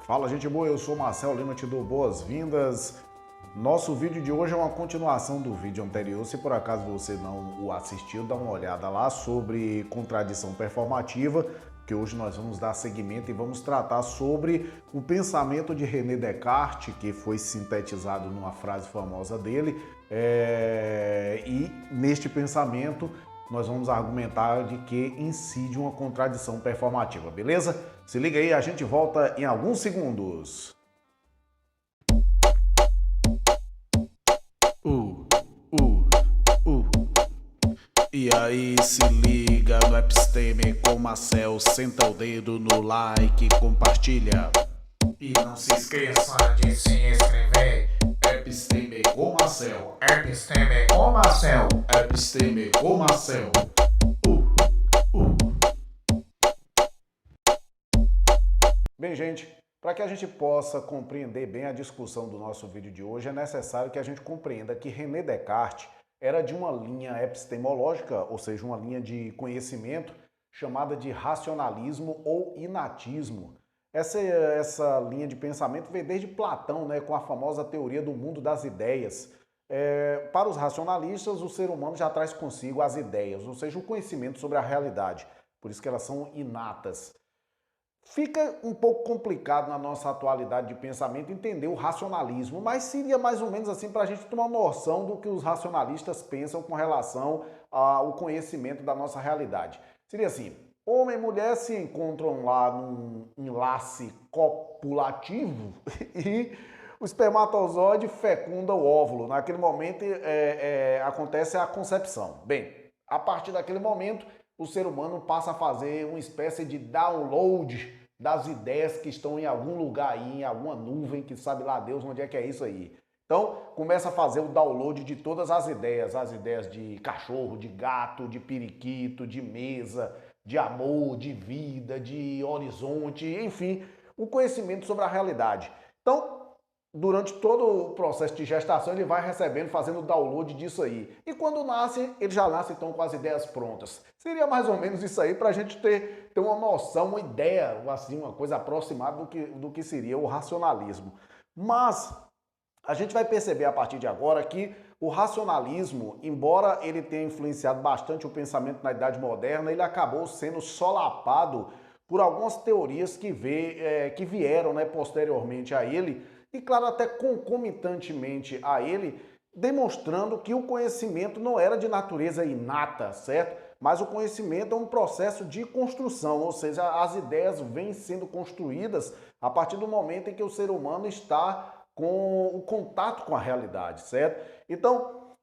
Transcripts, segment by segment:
Fala, gente boa, eu sou Marcel Lima, te dou boas-vindas. Nosso vídeo de hoje é uma continuação do vídeo anterior. Se por acaso você não o assistiu, dá uma olhada lá sobre contradição performativa, que hoje nós vamos dar seguimento e vamos tratar sobre o pensamento de René Descartes, que foi sintetizado numa frase famosa dele. E neste pensamento nós vamos argumentar de que incide uma contradição performativa, beleza? Se liga aí, a gente volta em alguns segundos. E aí, se liga no Episteme com Marcel, senta o dedo no like, compartilha. E não se esqueça de se inscrever. Episteme com Marcel. Episteme com Marcel. Episteme com Marcel. Bem, gente, para que a gente possa compreender bem a discussão do nosso vídeo de hoje, é necessário que a gente compreenda que René Descartes era de uma linha epistemológica, ou seja, uma linha de conhecimento chamada de racionalismo ou inatismo. Essa linha de pensamento veio desde Platão, né, com a famosa teoria do mundo das ideias. Para os racionalistas, o ser humano já traz consigo as ideias, ou seja, o conhecimento sobre a realidade, por isso que elas são inatas. Fica um pouco complicado na nossa atualidade de pensamento entender o racionalismo, mas seria mais ou menos assim para a gente ter uma noção do que os racionalistas pensam com relação ao conhecimento da nossa realidade. Seria assim, homem e mulher se encontram lá num enlace copulativo e o espermatozoide fecunda o óvulo. Naquele momento acontece a concepção. Bem, a partir daquele momento, o ser humano passa a fazer uma espécie de download das ideias que estão em algum lugar aí, em alguma nuvem, que sabe lá Deus onde é que é isso aí. Então, começa a fazer o download de todas as ideias de cachorro, de gato, de periquito, de mesa, de amor, de vida, de horizonte, enfim, o conhecimento sobre a realidade. Então, durante todo o processo de gestação, ele vai recebendo, fazendo o download disso aí. E quando nasce, ele já nasce então com as ideias prontas. Seria mais ou menos isso aí para a gente ter uma noção, uma ideia, assim, uma coisa aproximada do que seria o racionalismo. Mas a gente vai perceber a partir de agora que o racionalismo, embora ele tenha influenciado bastante o pensamento na Idade Moderna, ele acabou sendo solapado por algumas teorias que vieram, né, posteriormente a ele, e claro, até concomitantemente a ele, demonstrando que o conhecimento não era de natureza inata, certo? Mas o conhecimento é um processo de construção, ou seja, as ideias vêm sendo construídas a partir do momento em que o ser humano está com o contato com a realidade, certo? Então,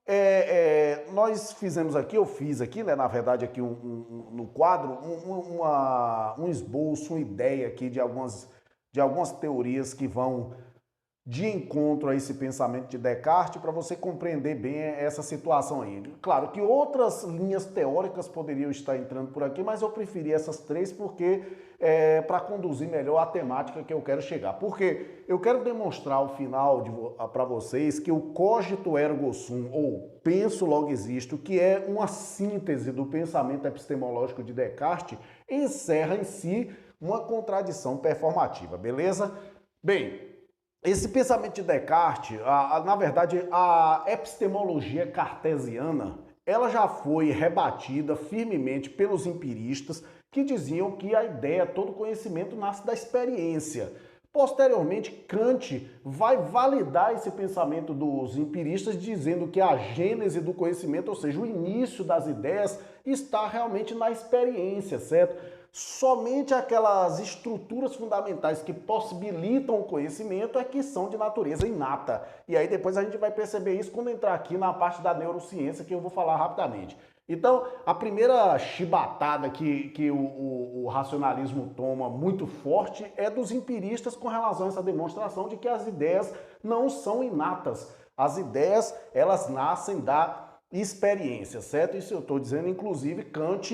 nós fizemos aqui, eu fiz aqui, né, na verdade, aqui no quadro, um esboço, uma ideia aqui de algumas teorias que vão de encontro a esse pensamento de Descartes para você compreender bem essa situação aí. Claro que outras linhas teóricas poderiam estar entrando por aqui, mas eu preferi essas três porque para conduzir melhor a temática que eu quero chegar. Porque eu quero demonstrar ao final para vocês que o cogito ergo sum, ou penso logo existo, que é uma síntese do pensamento epistemológico de Descartes, encerra em si uma contradição performativa, beleza? Bem, esse pensamento de Descartes, na verdade, a epistemologia cartesiana, ela já foi rebatida firmemente pelos empiristas que diziam que a ideia, todo conhecimento nasce da experiência. Posteriormente, Kant vai validar esse pensamento dos empiristas dizendo que a gênese do conhecimento, ou seja, o início das ideias, está realmente na experiência, certo? Somente aquelas estruturas fundamentais que possibilitam o conhecimento é que são de natureza inata. E aí depois a gente vai perceber isso quando entrar aqui na parte da neurociência, que eu vou falar rapidamente. Então, a primeira chibatada que o racionalismo toma muito forte é dos empiristas com relação a essa demonstração de que as ideias não são inatas. As ideias, elas nascem da experiência, certo? Isso eu estou dizendo, inclusive, Kant,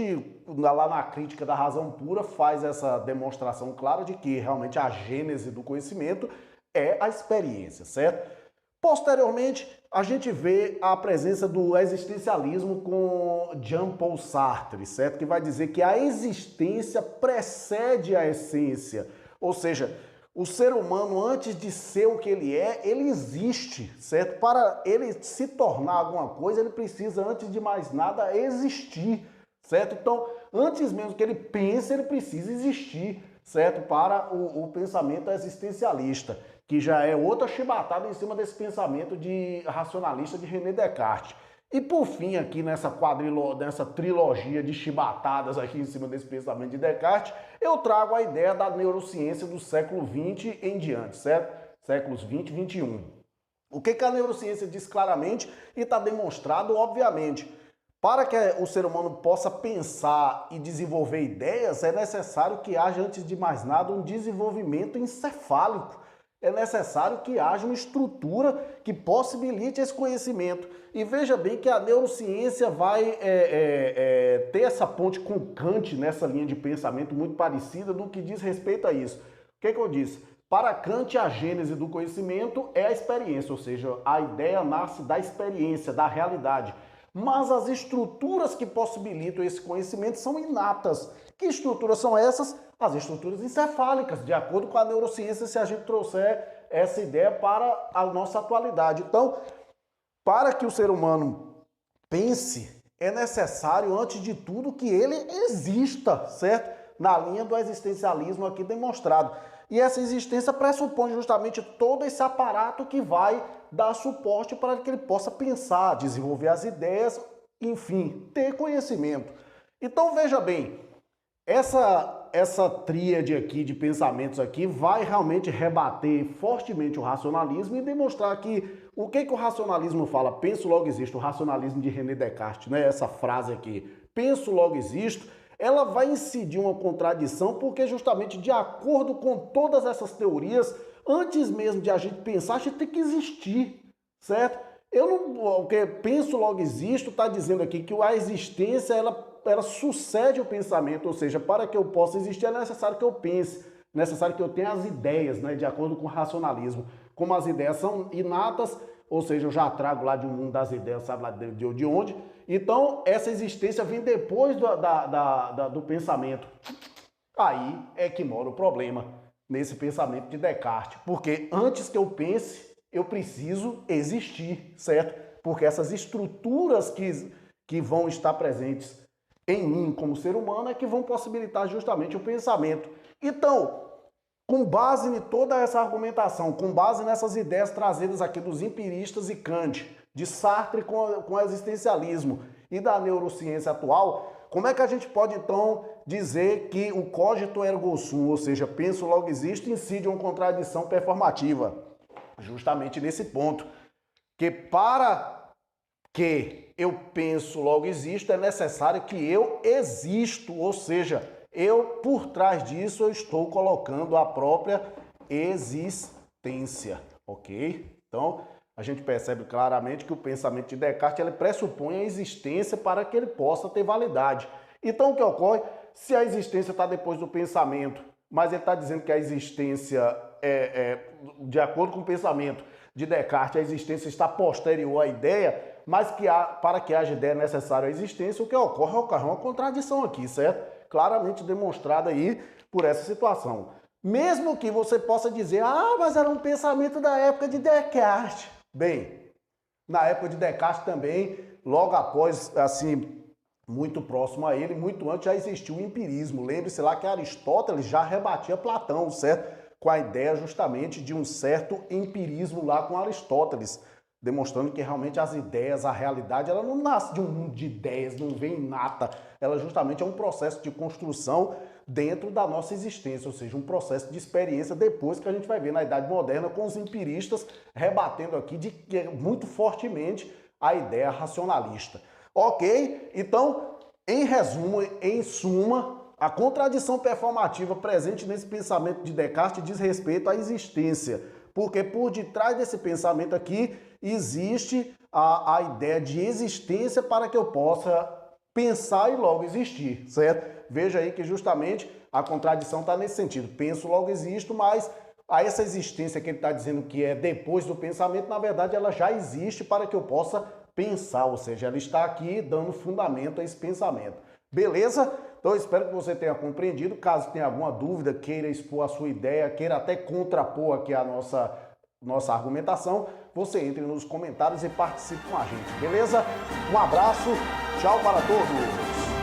lá na Crítica da Razão Pura, faz essa demonstração clara de que realmente a gênese do conhecimento é a experiência, certo? Posteriormente, a gente vê a presença do existencialismo com Jean-Paul Sartre, certo? Que vai dizer que a existência precede a essência, ou seja, o ser humano, antes de ser o que ele é, ele existe, certo? Para ele se tornar alguma coisa, ele precisa, antes de mais nada, existir, certo? Então, antes mesmo que ele pense, ele precisa existir, certo? Para o pensamento existencialista, que já é outra chibatada em cima desse pensamento racionalista de René Descartes. E por fim, aqui nessa trilogia de chibatadas aqui em cima desse pensamento de Descartes, eu trago a ideia da neurociência do século XX em diante, certo? Séculos 20 e 21. O que a neurociência diz claramente e está demonstrado, obviamente. Para que o ser humano possa pensar e desenvolver ideias, é necessário que haja, antes de mais nada, um desenvolvimento encefálico. É necessário que haja uma estrutura que possibilite esse conhecimento. E veja bem que a neurociência vai ter essa ponte com Kant nessa linha de pensamento muito parecida no que diz respeito a isso. O que eu disse? Para Kant, a gênese do conhecimento é a experiência, ou seja, a ideia nasce da experiência, da realidade. Mas as estruturas que possibilitam esse conhecimento são inatas. Que estruturas são essas? As estruturas encefálicas, de acordo com a neurociência, se a gente trouxer essa ideia para a nossa atualidade. Então, para que o ser humano pense, é necessário, antes de tudo, que ele exista, certo? Na linha do existencialismo aqui demonstrado. E essa existência pressupõe justamente todo esse aparato que vai dar suporte para que ele possa pensar, desenvolver as ideias, enfim, ter conhecimento. Então, veja bem, essa tríade aqui de pensamentos aqui vai realmente rebater fortemente o racionalismo e demonstrar que o que o racionalismo fala, penso logo existo, o racionalismo de René Descartes, né? Essa frase aqui, penso logo existo, ela vai incidir uma contradição porque justamente de acordo com todas essas teorias, antes mesmo de a gente pensar, a gente tem que existir, certo? O que penso logo existo está dizendo aqui que a existência ela sucede o pensamento, ou seja, para que eu possa existir é necessário que eu pense, necessário que eu tenha as ideias, né, de acordo com o racionalismo. Como as ideias são inatas, ou seja, eu já trago lá de um mundo das ideias, sabe lá de onde, então essa existência vem depois do pensamento. Aí é que mora o problema, nesse pensamento de Descartes, porque antes que eu pense, eu preciso existir, certo? Porque essas estruturas que vão estar presentes em mim como ser humano é que vão possibilitar justamente o pensamento. Então, com base em toda essa argumentação, com base nessas ideias trazidas aqui dos empiristas e Kant, de Sartre com o existencialismo e da neurociência atual, como é que a gente pode então dizer que o cogito ergo sum, ou seja, penso logo existo, incide uma contradição performativa? Justamente nesse ponto, que para que eu penso logo existo, é necessário que eu existo, ou seja, por trás disso eu estou colocando a própria existência, ok? Então, a gente percebe claramente que o pensamento de Descartes ele pressupõe a existência para que ele possa ter validade. Então, o que ocorre? Se a existência está depois do pensamento, mas ele está dizendo que a existência de acordo com o pensamento de Descartes, a existência está posterior à ideia, mas para que haja ideia é necessária a existência, o que ocorre é uma contradição aqui, certo? Claramente demonstrada aí por essa situação. Mesmo que você possa dizer, mas era um pensamento da época de Descartes. Bem, na época de Descartes também, logo após, assim, muito próximo a ele, muito antes já existiu o empirismo. Lembre-se lá que Aristóteles já rebatia Platão, certo? Com a ideia justamente de um certo empirismo lá com Aristóteles, demonstrando que realmente as ideias, a realidade, ela não nasce de um mundo de ideias, não vem inata, ela justamente é um processo de construção dentro da nossa existência, ou seja, um processo de experiência depois que a gente vai ver na Idade Moderna com os empiristas rebatendo aqui muito fortemente a ideia racionalista. Ok? Então, em resumo, em suma, a contradição performativa presente nesse pensamento de Descartes diz respeito à existência, porque por detrás desse pensamento aqui existe a ideia de existência para que eu possa pensar e logo existir, certo? Veja aí que justamente a contradição está nesse sentido. Penso, logo existo, mas essa existência que ele está dizendo que é depois do pensamento, na verdade ela já existe para que eu possa pensar, ou seja, ela está aqui dando fundamento a esse pensamento. Beleza? Então eu espero que você tenha compreendido. Caso tenha alguma dúvida, queira expor a sua ideia, queira até contrapor aqui a nossa argumentação, você entre nos comentários e participe com a gente, beleza? Um abraço, tchau para todos!